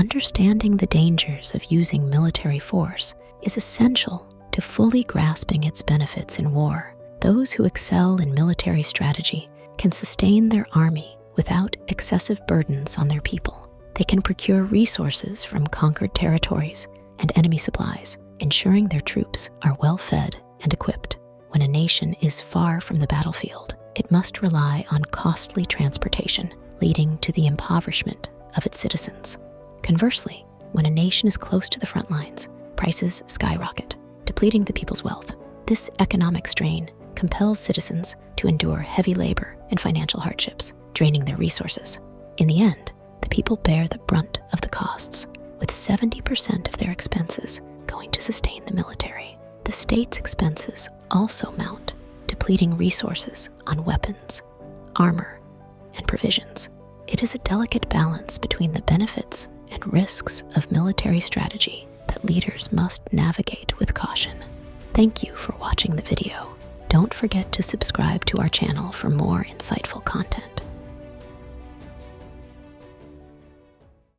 understanding the dangers of using military force is essential to fully grasping its benefits in war. Those who excel in military strategy can sustain their army without excessive burdens on their people. They can procure resources from conquered territories and enemy supplies, ensuring their troops are well fed and equipped. When a nation is far from the battlefield, it must rely on costly transportation, leading to the impoverishment of its citizens. Conversely, when a nation is close to the front lines, prices skyrocket, depleting the people's wealth. This economic strain compels citizens to endure heavy labor and financial hardships, draining their resources. In the end, the people bear the brunt of the costs, with 70% of their expenses going to sustain the military. The state's expenses also mount, depleting resources on weapons, armor, and provisions. It is a delicate balance between the benefits and risks of military strategy that leaders must navigate with caution. Thank you for watching the video. Don't forget to subscribe to our channel for more insightful content.